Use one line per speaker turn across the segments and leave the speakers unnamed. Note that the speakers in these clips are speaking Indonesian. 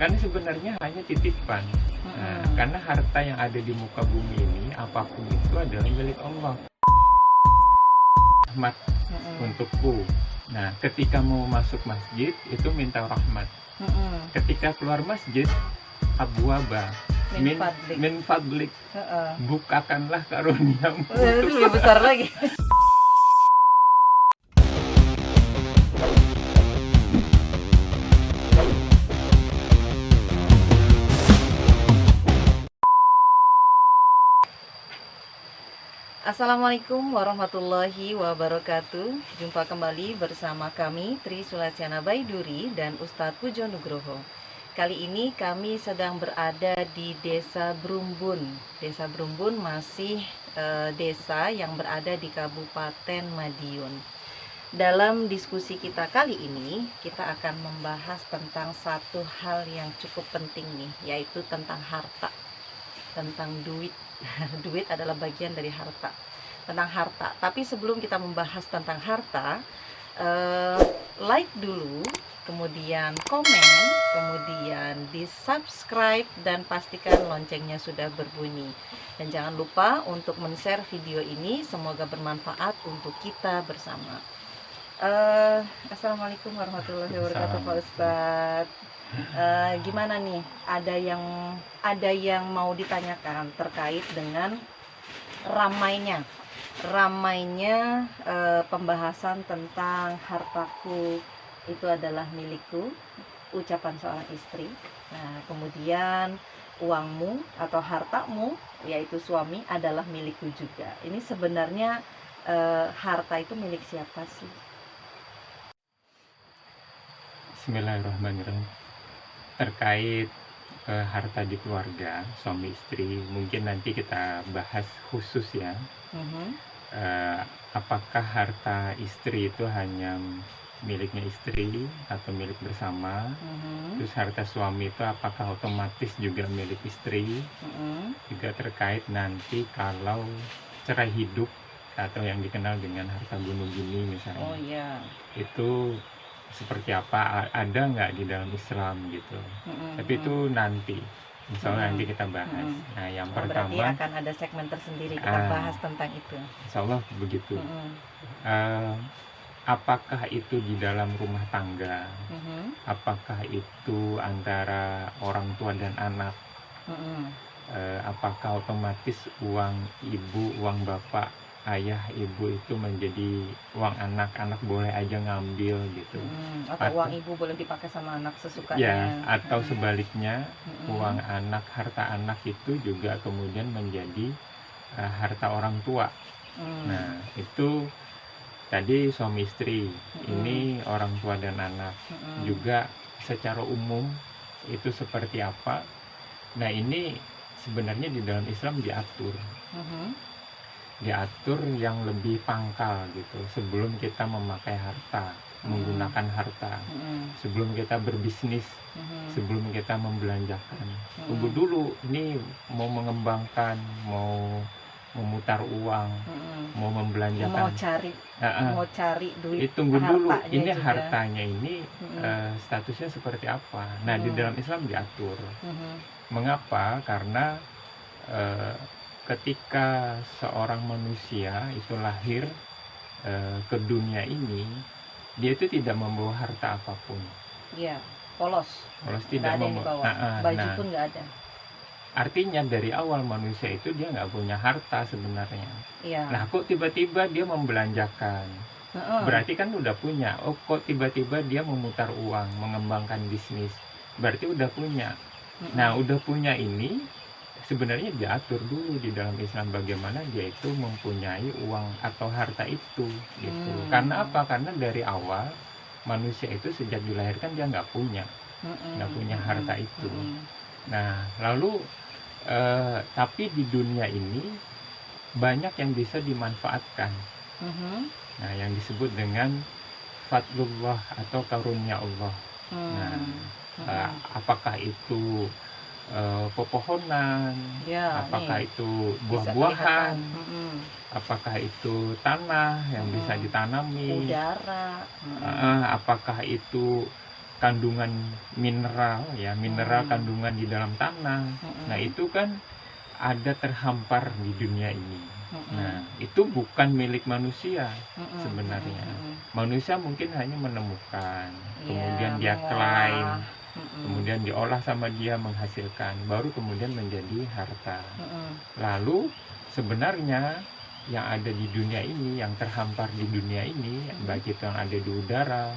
Karena sebenarnya hanya titipan. Nah, karena harta yang ada di muka bumi ini, apapun itu adalah milik Allah. Rahmat untukku. Nah, ketika mau masuk masjid, itu minta rahmat. Ketika keluar masjid, abwaba min fadlik, bukakanlah karuniamu.
Itu lebih besar lagi. Assalamualaikum warahmatullahi wabarakatuh. Jumpa kembali bersama kami Tri Sulasyana Baiduri dan Ustadz Pujo Nugroho. Kali ini kami sedang berada di Desa Brumbun. Desa Brumbun masih desa yang berada di Kabupaten Madiun. Dalam diskusi kita kali ini, kita akan membahas tentang satu hal yang cukup penting nih, yaitu tentang harta, tentang duit. Duit adalah bagian dari harta, tentang harta. Tapi sebelum kita membahas tentang harta, like dulu, kemudian komen, kemudian di subscribe, dan pastikan loncengnya sudah berbunyi. Dan jangan lupa untuk men-share video ini, semoga bermanfaat untuk kita bersama. Assalamualaikum warahmatullahi wabarakatuh, Pak Ustadz. Gimana nih, ada yang mau ditanyakan terkait dengan ramainya pembahasan tentang hartaku itu adalah milikku, ucapan seorang istri. Nah, kemudian uangmu atau hartamu, yaitu suami, adalah milikku juga. Ini sebenarnya harta itu milik siapa sih?
Bismillahirrahmanirrahim. Terkait harta di keluarga, suami istri, mungkin nanti kita bahas khusus ya. Apakah harta istri itu hanya miliknya istri atau milik bersama? Terus harta suami itu apakah otomatis juga milik istri? Juga terkait nanti kalau cerai hidup atau yang dikenal dengan harta bunuh diri misalnya.
Oh iya.
Itu seperti apa, ada nggak di dalam Islam gitu. Tapi itu nanti insya Allah nanti kita bahas. Nah, yang pertama
berarti akan ada segmen tersendiri kita bahas tentang itu,
insya Allah begitu. Apakah itu di dalam rumah tangga, apakah itu antara orang tua dan anak, apakah otomatis uang ibu, uang bapak, ayah, ibu itu menjadi uang anak, anak boleh aja ngambil gitu.
Atau uang ibu boleh dipakai sama anak sesukanya.
Ya, atau sebaliknya, uang anak, harta anak itu juga kemudian menjadi harta orang tua. Nah, itu tadi suami istri, ini orang tua dan anak. Juga secara umum itu seperti apa? Nah, ini sebenarnya di dalam Islam diatur. Diatur yang lebih pangkal gitu, sebelum kita memakai harta, menggunakan harta, sebelum kita berbisnis, sebelum kita membelanjakan. Tunggu dulu, ini mau mengembangkan, mau memutar uang, mau membelanjakan,
mau cari duit.
Tunggu dulu, ini
juga.
hartanya ini statusnya seperti apa. Nah, di dalam Islam diatur. Mengapa? Karena ketika seorang manusia itu lahir ke dunia ini, dia itu tidak membawa harta apapun.
Iya, polos
Tidak
membawa. Baju pun nggak ada.
Artinya dari awal manusia itu dia nggak punya harta sebenarnya.
Iya.
Nah, kok tiba-tiba dia membelanjakan? Berarti kan udah punya. Oh, kok tiba-tiba dia memutar uang, mengembangkan bisnis? Berarti udah punya. Nah, udah punya ini sebenarnya diatur dulu di dalam Islam bagaimana dia itu mempunyai uang atau harta itu gitu. Karena apa? Karena dari awal manusia itu sejak dilahirkan dia nggak punya harta itu. Nah, lalu tapi di dunia ini banyak yang bisa dimanfaatkan. Nah, yang disebut dengan fadlullah atau karunia Allah. Nah, apakah itu pepohonan, apakah itu buah-buahan, apakah itu tanah yang bisa ditanami,
udara,
apakah itu kandungan mineral ya, mineral kandungan di dalam tanah. Nah, itu kan ada terhampar di dunia ini. Nah, itu bukan milik manusia sebenarnya. Manusia mungkin hanya menemukan, kemudian dia klaim, kemudian diolah sama dia menghasilkan, baru kemudian menjadi harta. Lalu sebenarnya yang ada di dunia ini, yang terhampar di dunia ini, baik itu yang ada di udara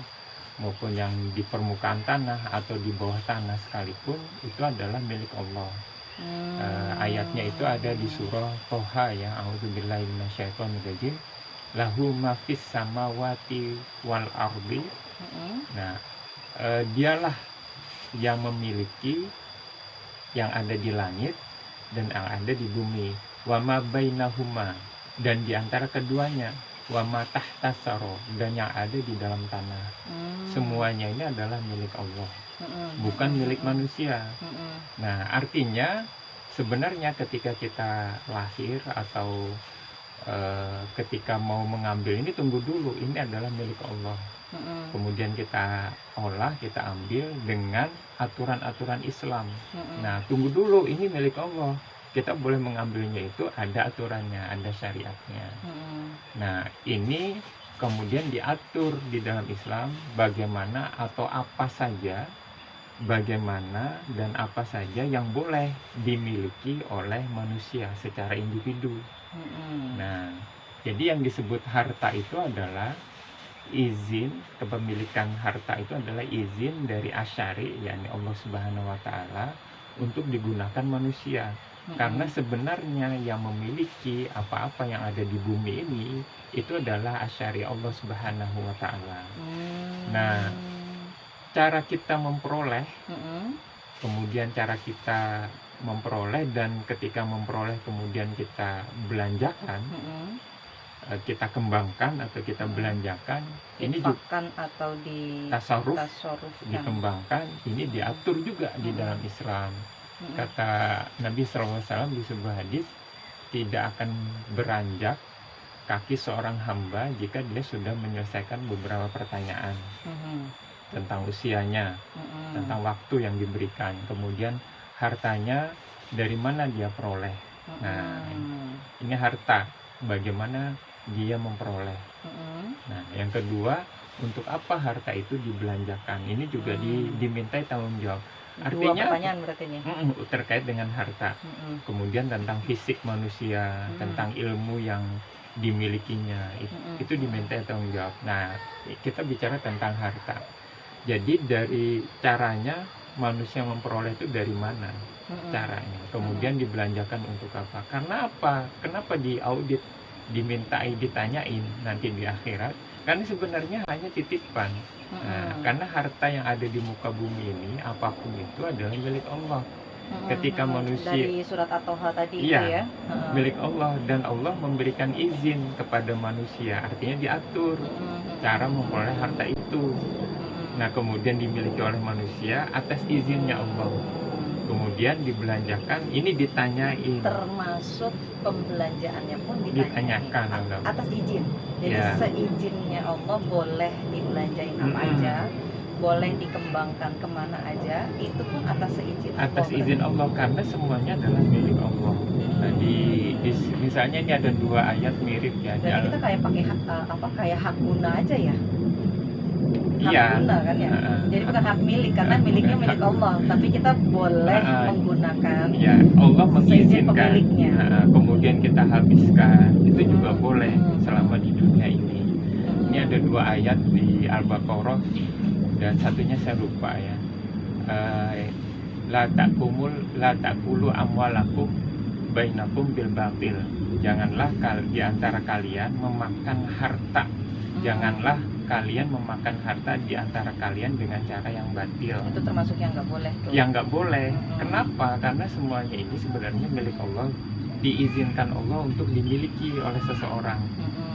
maupun yang di permukaan tanah atau di bawah tanah sekalipun, itu adalah milik Allah. Ayatnya itu ada di surah Toha ya, a'udzubillahi minasyaitonirrajim, lahu ma fis samawati wal ardi. Nah, dialah yang memiliki yang ada di langit dan yang ada di bumi, wa ma bainahuma, dan di antara keduanya, wa ma tahta saro, dan yang ada di dalam tanah. Semuanya ini adalah milik Allah, bukan milik manusia. Nah, artinya sebenarnya ketika kita lahir atau ketika mau mengambil ini, tunggu dulu, ini adalah milik Allah. Kemudian kita olah, kita ambil dengan aturan-aturan Islam. Nah, tunggu dulu, ini milik Allah. Kita boleh mengambilnya itu ada aturannya, ada syariatnya. Nah, ini kemudian diatur di dalam Islam bagaimana atau apa saja, bagaimana dan apa saja yang boleh dimiliki oleh manusia secara individu. Nah, jadi yang disebut harta itu adalah izin, kepemilikan harta itu adalah izin dari asyari, yakni Allah Subhanahu wa Ta'ala, untuk digunakan manusia. Karena sebenarnya yang memiliki apa-apa yang ada di bumi ini itu adalah asyari Allah Subhanahu wa Ta'ala. Nah, cara kita memperoleh, kemudian cara kita memperoleh, dan ketika memperoleh kemudian kita belanjakan, kita kembangkan atau kita belanjakan, ini juga
atau di
tasarruf, dikembangkan, ini diatur juga di dalam Islam. Kata Nabi SAW di sebuah hadis, tidak akan beranjak kaki seorang hamba jika dia sudah menyelesaikan beberapa pertanyaan tentang usianya, tentang waktu yang diberikan, kemudian hartanya dari mana dia peroleh. Nah, ini harta, bagaimana dia memperoleh. Nah, yang kedua, untuk apa harta itu dibelanjakan, ini juga dimintai tanggung jawab. Artinya
dua pertanyaan berarti ini
terkait dengan harta. Kemudian tentang fisik manusia, tentang ilmu yang dimilikinya, itu dimintai tanggung jawab. Nah, kita bicara tentang harta. Jadi dari caranya manusia memperoleh itu dari mana caranya, kemudian dibelanjakan untuk apa, karena apa, kenapa diaudit, dimintai, ditanyain nanti di akhirat. Karena sebenarnya hanya titipan. Nah, karena harta yang ada di muka bumi ini, apapun itu adalah milik Allah. Ketika manusia,
dari surat At-Toha tadi,
iya, itu ya, milik Allah, dan Allah memberikan izin kepada manusia, artinya diatur cara memperoleh harta itu. Nah, kemudian dimiliki oleh manusia atas izinnya Allah. Kemudian dibelanjakan, ini ditanyain.
Termasuk pembelanjaannya pun ditanyakan atas izin. Jadi seizinnya Allah boleh dibelanjain apa aja, boleh dikembangkan kemana aja, itu pun atas seizin Allah.
Atas izin Allah, karena semuanya adalah milik Allah. Nah, misalnya ini ada dua ayat mirip ya.
Jadi kita kayak pakai kayak hak guna aja ya.
Iya,
guna kan ya. Jadi bukan hak milik, karena miliknya milik Allah, tapi kita boleh menggunakan.
Ya, Allah mengizinkan. Kemudian kita habiskan, itu juga boleh selama di dunia ini. Ini ada dua ayat di Al-Baqarah dan satunya saya lupa ya. La ta'kulu amwalakum bainakum bil batil. Janganlah di antara kalian memakan harta. Janganlah kalian memakan harta di antara kalian dengan cara yang batil.
Itu termasuk yang nggak boleh tuh.
Yang nggak boleh. Kenapa? Karena semuanya ini sebenarnya milik Allah, diizinkan Allah untuk dimiliki oleh seseorang.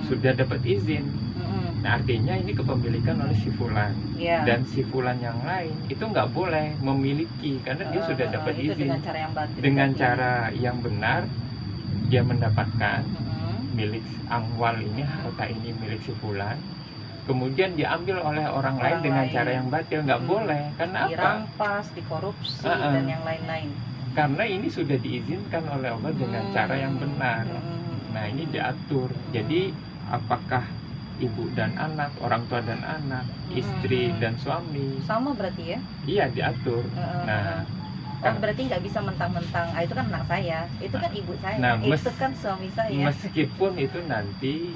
Sudah dapat izin. Nah, artinya ini kepemilikan oleh si fulan. Dan si fulan yang lain itu nggak boleh memiliki, karena dia sudah dapat izin.
Dengan cara yang batil.
Dengan cara yang benar, dia mendapatkan milik amwal ini, harta ini milik si fulan. kemudian diambil oleh orang lain
Orang
dengan
lain.
cara yang batil, nggak boleh. Karena apa?
Dirampas, dikorupsi, dan yang lain-lain.
Karena ini sudah diizinkan oleh Allah dengan cara yang benar. Nah, ini diatur. Jadi apakah ibu dan anak, orang tua dan anak, istri dan suami,
sama berarti ya?
Iya, diatur. Nah,
oh, berarti nggak bisa mentang-mentang, itu kan anak saya, itu kan ibu saya,
nah,
itu kan suami saya.
Meskipun itu nanti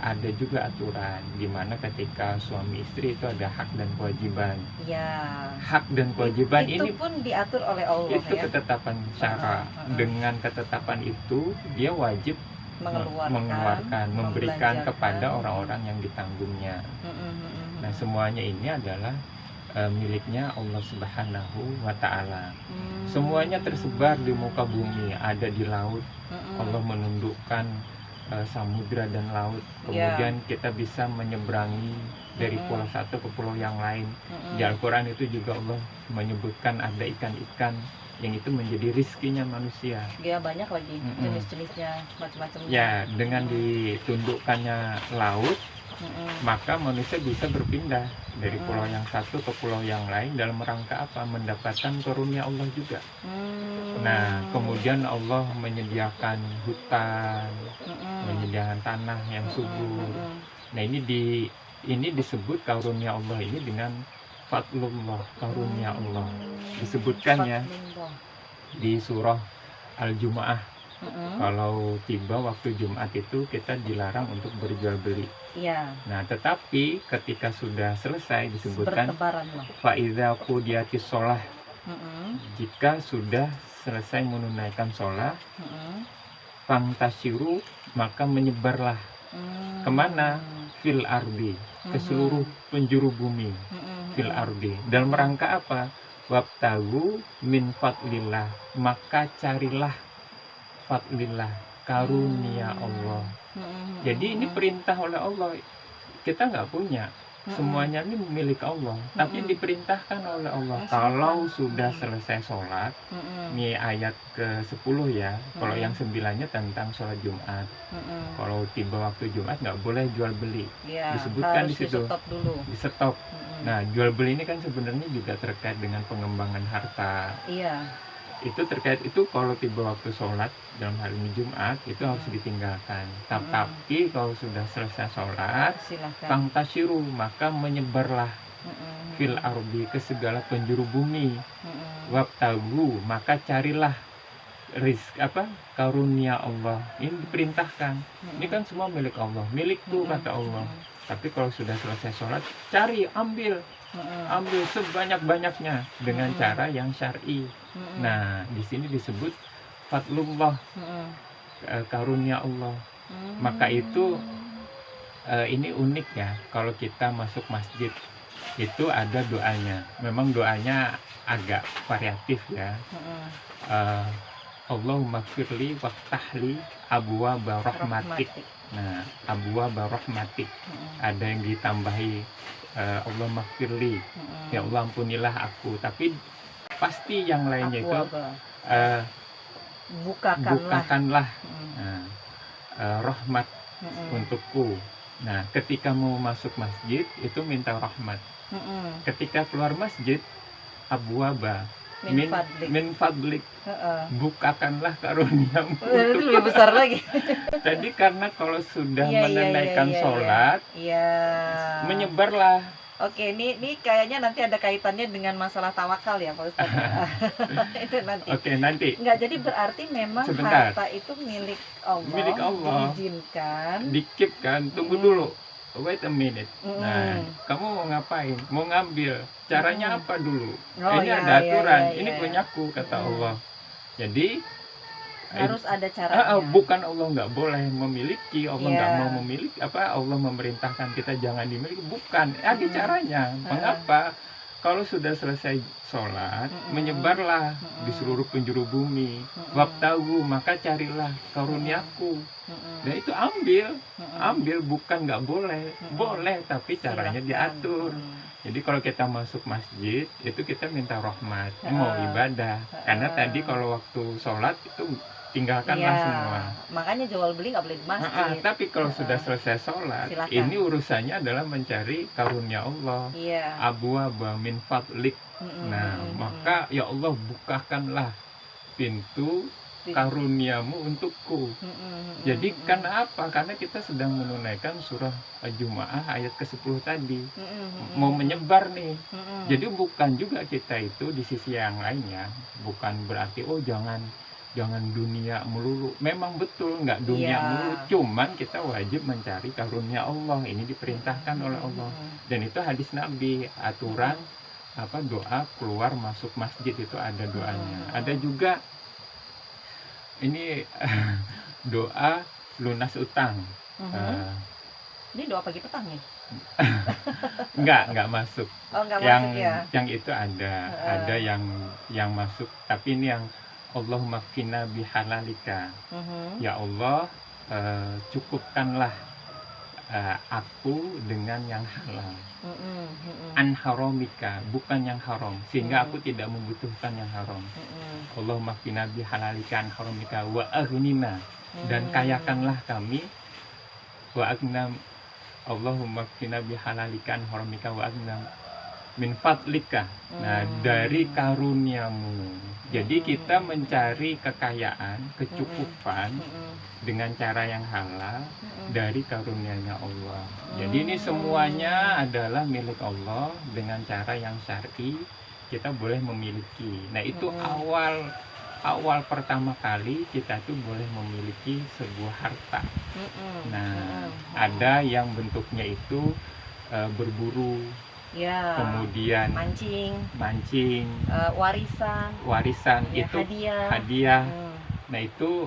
ada juga aturan di mana ketika suami istri itu ada hak dan kewajiban.
Ya.
Hak dan kewajiban
itu
ini
pun diatur oleh Allah.
Itu ya? Ketetapan syara. Dengan ketetapan itu dia wajib mengeluarkan, memberikan kepada orang-orang yang ditanggungnya. Nah, semuanya ini adalah miliknya Allah Subhanahu wa Ta'ala. Semuanya tersebar di muka bumi, ada di laut. Allah menundukkan samudra dan laut. Kemudian kita bisa menyeberangi dari pulau satu ke pulau yang lain. Di Al-Quran itu juga Allah menyebutkan ada ikan-ikan yang itu menjadi rizkinya manusia.
Dia banyak lagi jenis-jenisnya, macam-macam.
Ya, dengan ditundukkannya laut, maka manusia bisa berpindah dari pulau yang satu ke pulau yang lain dalam rangka apa? Mendapatkan karunia Allah juga. Nah, kemudian Allah menyediakan hutan, menyediakan tanah yang subur. Nah, ini disebut karunia Allah ini dengan fadlullah, karunia Allah. Disebutkannya di surah Al-Jumu'ah. Kalau tiba waktu Jumat itu kita dilarang untuk berjual beli.
Iya.
Nah, tetapi ketika sudah selesai disebutkan fa'idza qudiyatis shalah. Jika sudah selesai menunaikan sholat, fangtasyiru, maka menyebarlah kemana? Fil ardi, ke seluruh penjuru bumi. Fil ardi, dalam rangka apa? Wabtagu min fadlillah, maka carilah fadlillah, karunia Allah. Jadi ini perintah oleh Allah. Kita nggak punya, semuanya ini milik Allah, tapi diperintahkan oleh Allah. Kalau sudah selesai sholat, ini ayat ke-10 ya. Kalau yang 9-nya tentang sholat Jumat. Kalau tiba waktu Jumat nggak boleh jual beli.
Ya,
disebutkan di situ.
Di-stop dulu.
Di-stop. Nah, jual beli ini kan sebenarnya juga terkait dengan pengembangan harta.
Iya.
Itu terkait itu kalau tiba waktu sholat dalam hari ini Jumat itu harus ditinggalkan. Tapi kalau sudah selesai sholat, fangtasyiru, maka menyebarlah fil ardi, ke segala penjuru bumi. Wabtagu, maka carilah karunia Allah. Ini diperintahkan. Ini kan semua milik Allah, milikku kata Allah. Tapi kalau sudah selesai sholat, cari, ambil sebanyak-banyaknya dengan cara yang syar'i. Nah, di sini disebut fadlullah, karunia Allah. Maka itu ini unik ya, kalau kita masuk masjid itu ada doanya. Memang doanya agak variatif ya. Allahumma firli waftahli abwaaba rahmatik. Nah, abwaaba rahmatik. Ada yang ditambahi Allah maghfirli, ya Allah ampunilah aku. Tapi pasti yang lainnya itu bukakanlah rahmat untukku. Nah, ketika mau masuk masjid itu minta rahmat. Ketika keluar masjid, abwaaba min fadlik, bukakanlah karuniamu.
Lebih besar lagi.
Jadi karena kalau sudah menunaikan sholat, menyebarlah.
Oke, ini kayaknya nanti ada kaitannya dengan masalah tawakal ya Pak Ustadz. Itu nanti.
Oke, nanti.
Enggak, jadi berarti memang harta itu milik Allah.
Milik Allah.
Diizinkan.
Dikip kan, tunggu dulu. Wait a minute. Nah, kamu mau ngapain? Mau ngambil. Caranya apa dulu? Ini ada aturan. Ini punyaku kata Allah. Jadi
harus ada caranya.
Bukan Allah nggak boleh memiliki, Allah nggak mau memiliki, Allah memerintahkan kita jangan dimiliki, bukan. Ada caranya. Mengapa? Kalau sudah selesai sholat, menyebarlah di seluruh penjuru bumi. Wabtagu, maka carilah karuniaku. Dan itu ambil, bukan nggak boleh. Boleh, tapi caranya diatur. Jadi kalau kita masuk masjid itu kita minta rahmat, mau ibadah. Karena tadi kalau waktu sholat itu tinggalkanlah semua.
Makanya jual beli nggak boleh di masjid.
Tapi kalau sudah selesai sholat,
silakan.
Ini urusannya adalah mencari karunia Allah. Abwa min fadlik. Maka ya Allah bukakanlah pintu karuniamu untukku. Jadi karena apa? Karena kita sedang menunaikan surah Al-Jumu'ah ayat ke-10 tadi. Mau menyebar nih. Jadi bukan juga kita itu di sisi yang lainnya, bukan berarti oh jangan dunia melulu. Memang betul nggak dunia melulu, cuman kita wajib mencari karunia Allah. Ini diperintahkan oleh Allah. Dan itu hadis Nabi, aturan doa keluar masuk masjid itu ada doanya. Ada juga ini doa lunas utang.
Ini doa pagi petang nih?
Enggak masuk.
Enggak
yang
masuk ya?
Yang itu ada yang masuk, tapi ini yang Allahumma qina bihalalika. Ya Allah, cukupkanlah aku dengan yang halal. An haramika, bukan yang haram, sehingga aku tidak membutuhkan yang haram. Allahumma qina bihalalika an haramika wa aghnina, dan kayakanlah kami, wa aghnina. Allahumma qina bihalalika an haramika wa aghnina min fadlika. Nah, dari karuniamu. Jadi kita mencari kekayaan, kecukupan dengan cara yang halal dari karunia-Nya Allah. Jadi ini semuanya adalah milik Allah dengan cara yang syar'i. Kita boleh memiliki. Nah, itu awal pertama kali kita tuh boleh memiliki sebuah harta. Nah, ada yang bentuknya itu berburu. Kemudian mancing, warisan
ya,
itu hadiah. Nah itu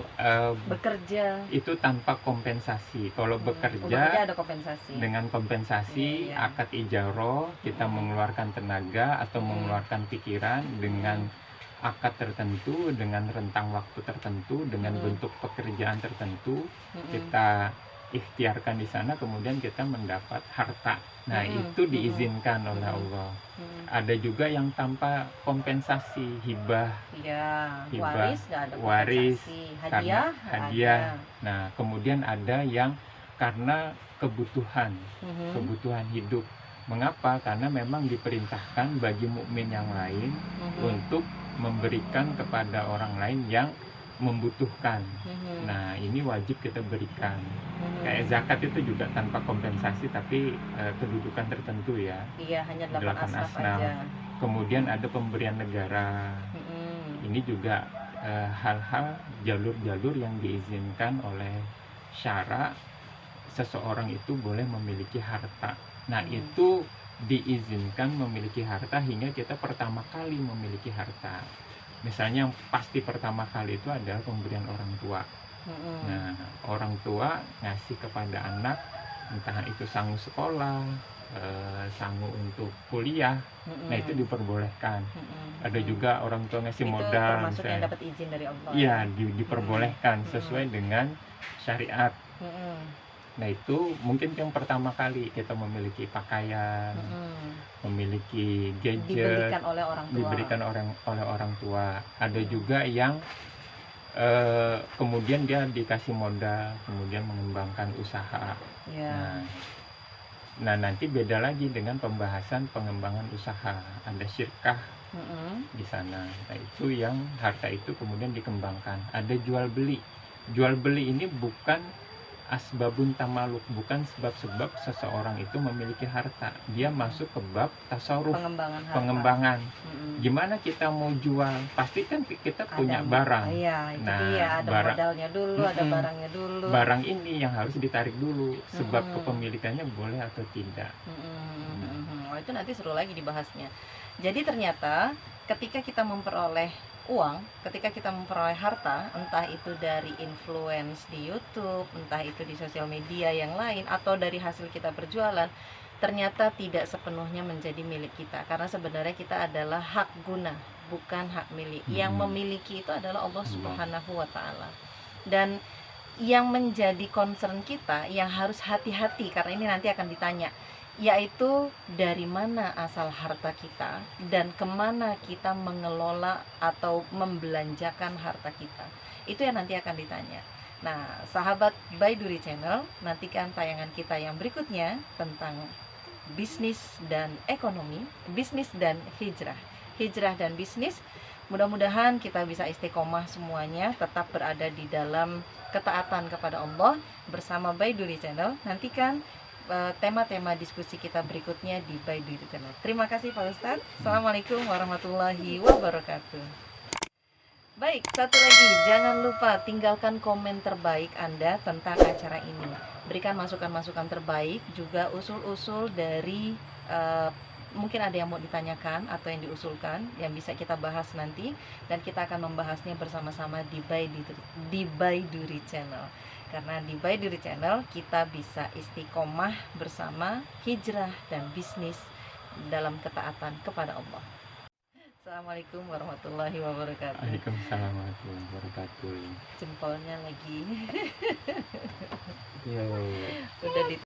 bekerja itu tanpa kompensasi. Kalau bekerja
ada kompensasi.
Dengan kompensasi akad ijaroh, kita mengeluarkan tenaga atau mengeluarkan pikiran dengan akad tertentu, dengan rentang waktu tertentu, dengan bentuk pekerjaan tertentu, kita ikhtiarkan di sana, kemudian kita mendapat harta. Nah, itu diizinkan oleh Allah. Ada juga yang tanpa kompensasi, hibah, waris, hadiah. Nah, kemudian ada yang karena kebutuhan hidup. Mengapa? Karena memang diperintahkan bagi mukmin yang lain untuk memberikan kepada orang lain yang membutuhkan. Nah, ini wajib kita berikan. Kayak zakat itu juga tanpa kompensasi, tapi kedudukan tertentu ya.
Iya, hanya 8 asnaf aja.
Kemudian ada pemberian negara. Ini juga hal-hal jalur-jalur yang diizinkan oleh syara. Seseorang itu boleh memiliki harta. Nah, itu diizinkan memiliki harta hingga kita pertama kali memiliki harta. Misalnya yang pasti pertama kali itu adalah pemberian orang tua. Nah, orang tua ngasih kepada anak, entah itu sangu sekolah, sangu untuk kuliah. Nah, itu diperbolehkan. Ada juga orang tua ngasih modal,
termasuk yang dapat izin dari Allah.
Iya, diperbolehkan sesuai dengan syariat. Nah, itu mungkin yang pertama kali kita memiliki pakaian, memiliki gadget, diberikan oleh orang tua. Ada juga yang kemudian dia dikasih modal, kemudian mengembangkan usaha. Nah, nanti beda lagi dengan pembahasan pengembangan usaha. Ada syirkah di sana. Nah, itu yang harta itu kemudian dikembangkan. Ada jual beli. Jual beli ini bukan asbabun tamaluk, bukan sebab-sebab seseorang itu memiliki harta. Dia masuk ke bab tasawuf, pengembangan. Gimana kita mau jual? Pasti kan kita punya barang.
Ada modalnya dulu, ada barangnya dulu.
Barang ini yang harus ditarik dulu, sebab kepemilikannya boleh atau tidak.
Itu nanti seru lagi dibahasnya. Jadi ternyata ketika kita memperoleh uang, ketika kita memperoleh harta, entah itu dari influence di YouTube, entah itu di sosial media yang lain, atau dari hasil kita berjualan, ternyata tidak sepenuhnya menjadi milik kita. Karena sebenarnya kita adalah hak guna, bukan hak milik. Yang memiliki itu adalah Allah Subhanahu wa Ta'ala. Dan yang menjadi concern kita, yang harus hati-hati, karena ini nanti akan ditanya, yaitu dari mana asal harta kita dan kemana kita mengelola atau membelanjakan harta kita. Itu yang nanti akan ditanya. Nah, sahabat Baiduri Channel, nantikan tayangan kita yang berikutnya tentang bisnis dan ekonomi, bisnis dan hijrah, hijrah dan bisnis. Mudah-mudahan kita bisa istiqomah semuanya, tetap berada di dalam ketaatan kepada Allah bersama Baiduri Channel. Nantikan tema-tema diskusi kita berikutnya di Baiduri Channel. Terima kasih Pak Ustadz. Assalamualaikum warahmatullahi wabarakatuh. Baik, satu lagi, jangan lupa tinggalkan komen terbaik Anda tentang acara ini. Berikan masukan-masukan terbaik, juga usul-usul dari mungkin ada yang mau ditanyakan atau yang diusulkan yang bisa kita bahas nanti, dan kita akan membahasnya bersama-sama di Baiduri Channel. Karena di Baiduri Channel kita bisa istiqomah bersama hijrah dan bisnis dalam ketaatan kepada Allah. Assalamualaikum warahmatullahi wabarakatuh.
Waalaikumsalam warahmatullahi wabarakatuh.
Jempolnya lagi.
Yo.
Udah di